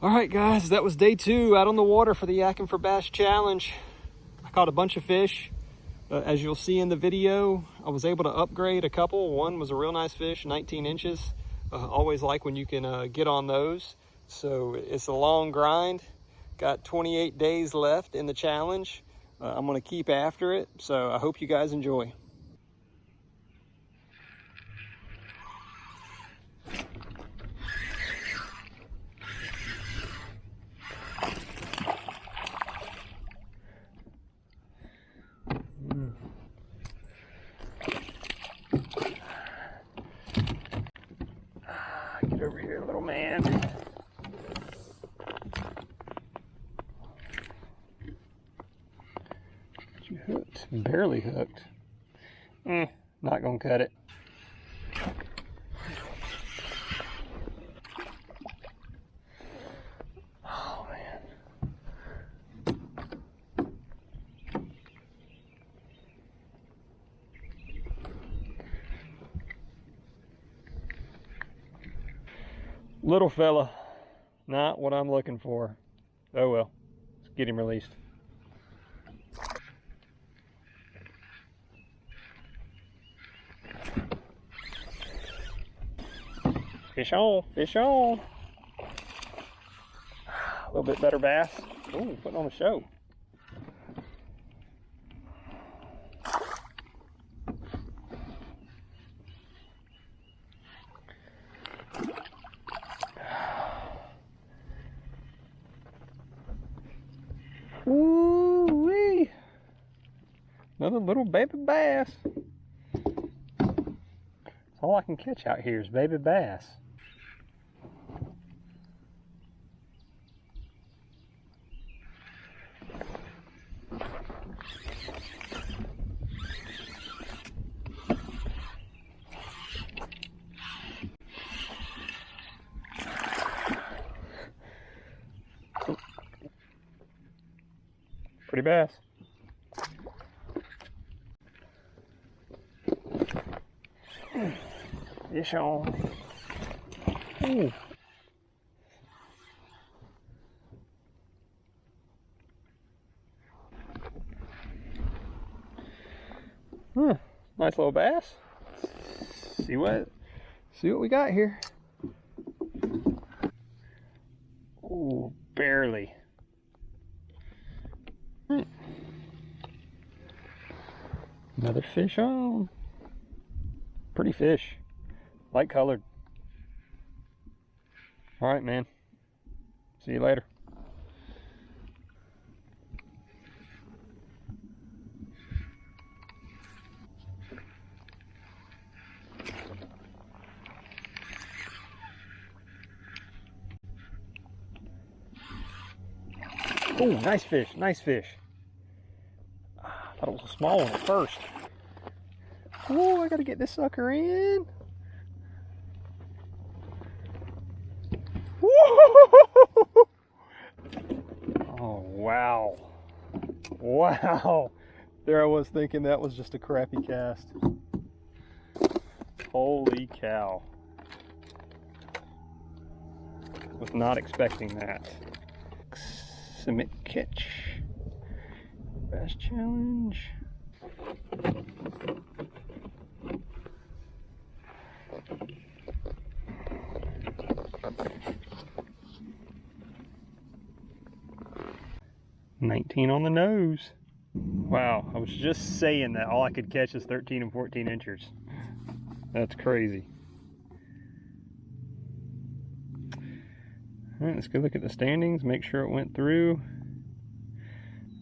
All right, guys, that was day 2 out on the water for the Yakkin for Bass Challenge. I caught a bunch of fish. As you'll see in the video, I was able to upgrade a couple. One was a real nice fish, 19 inches. Always like when you can get on those. So it's a long grind. Got 28 days left in the challenge. I'm gonna keep after it, so I hope you guys enjoy. Get over here, little man. You hooked, barely hooked. Not gonna cut it. Oh man. Little fella, not what I'm looking for. Oh well, let's get him released. Fish on, fish on. A little bit better bass. Ooh, putting on a show. Ooh-wee. Another little baby bass. All I can catch out here is baby bass. Pretty bass. Fish on. Ooh. Nice little bass. See what we got here. Ooh, barely. Another fish on. Pretty fish. Light colored. All right, man. See you later. Oh, nice fish, nice fish. I thought it was a small one at first. Oh, I gotta get this sucker in. Oh, wow. Wow. There I was thinking that was just a crappy cast. Holy cow. Was not expecting that. Submit catch. Bass challenge. $19 on the nose. Wow, I was just saying that all I could catch is 13 and 14 inchers. That's crazy. All right, let's go look at the standings, make sure it went through.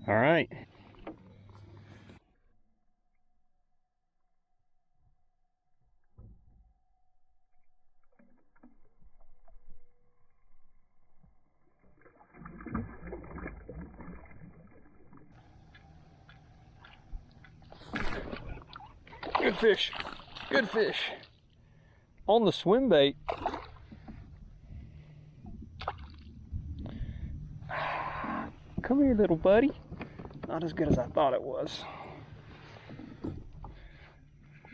All right. Good fish, good fish. On the swim bait. Come here, little buddy. Not as good as I thought it was.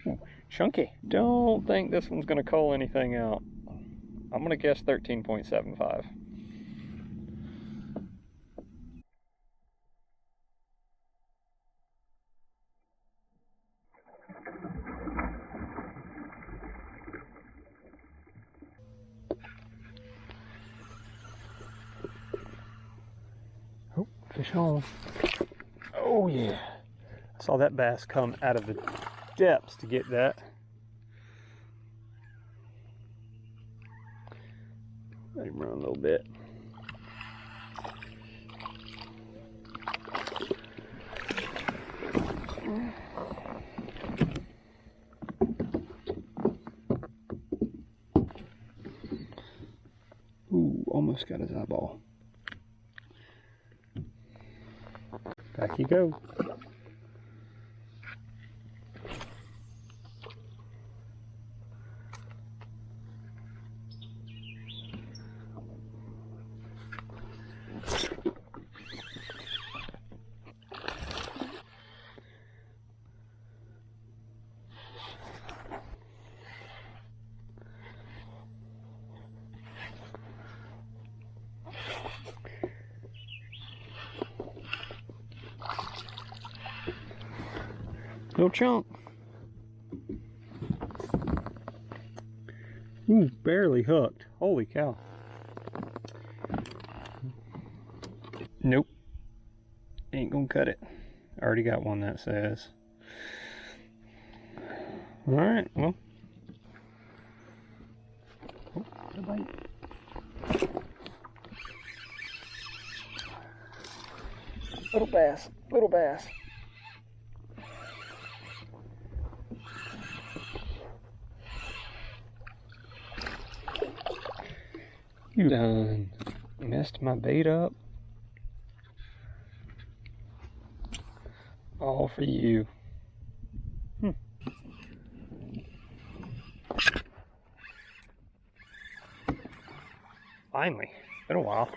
Ooh, chunky. Don't think this one's gonna cull anything out. I'm gonna guess 13.75. Fish on. Oh yeah. I saw that bass come out of the depths to get that. Let him run a little bit. Ooh, almost got his eyeball. Back you go. Little chunk. Ooh, barely hooked. Holy cow. Nope. Ain't gonna cut it. I already got one that says. Alright, well. Oh, got a bite. Little bass, little bass. You done messed my bait up. All for you. Finally. Been a while.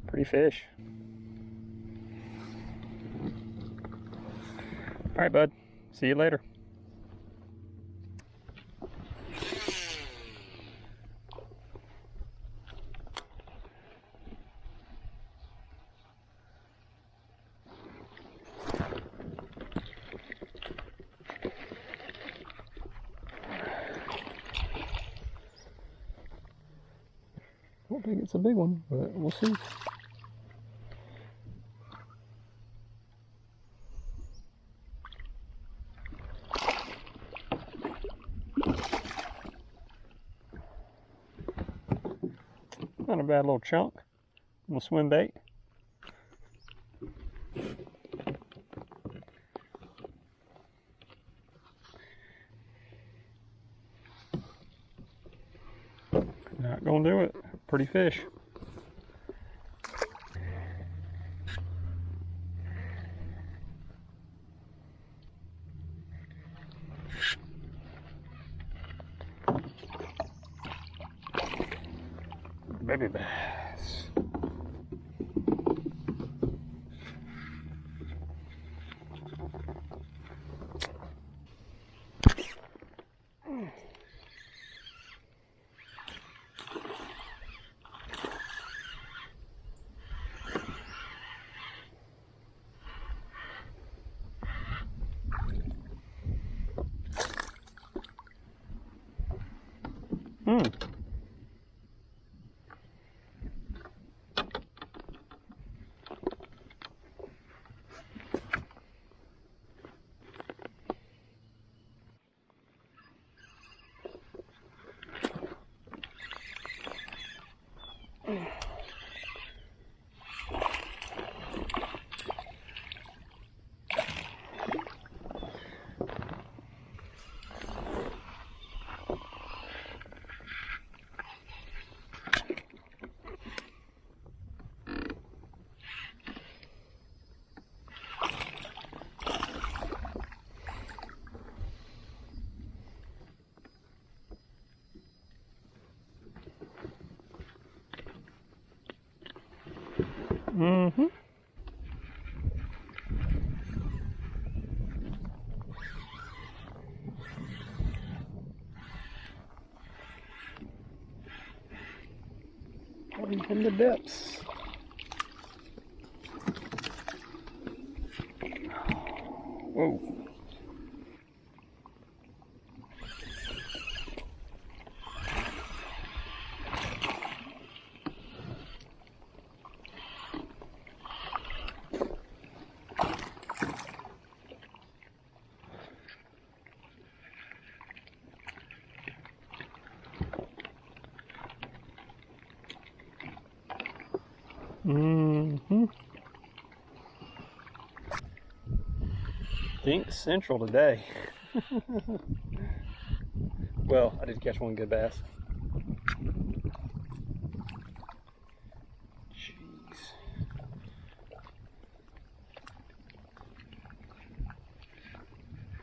Pretty fish. All right, bud. See you later. I don't think it's a big one, but we'll see. Not a bad little chunk on the swim bait. Not gonna do it. Pretty fish. Baby bass. Mm-hmm. Coming from the depths. Whoa. Think Central today. Well, I did catch one good bass. Jeez.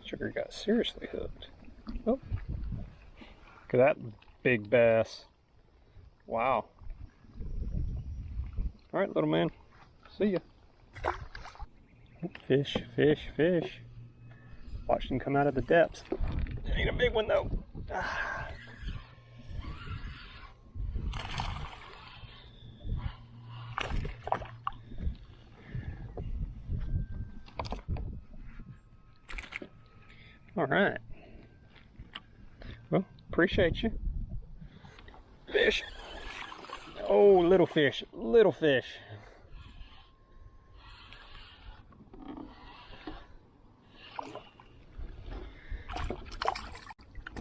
Sugar got seriously hooked. Oh. Look at that big bass. Wow. All right, little man. See ya. Fish, fish, fish. Watch him come out of the depths. It ain't a big one though. Ah. All right. Well, appreciate you. Fish. Oh, little fish, little fish.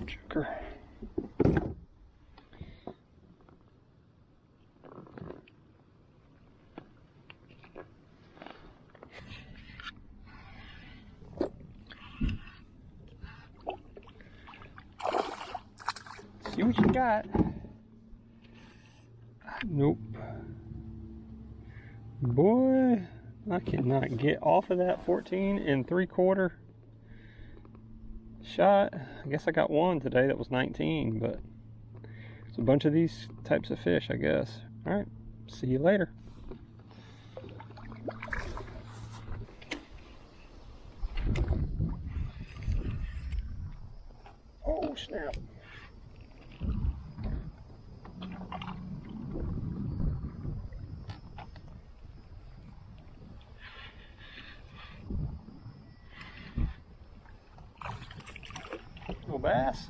Joker. See what you got. Nope. Boy, I cannot get off of that 14 3/4 shot. I guess I got one today that was 19, but it's a bunch of these types of fish, I guess. All right, see you later. Oh, snap. Little bass.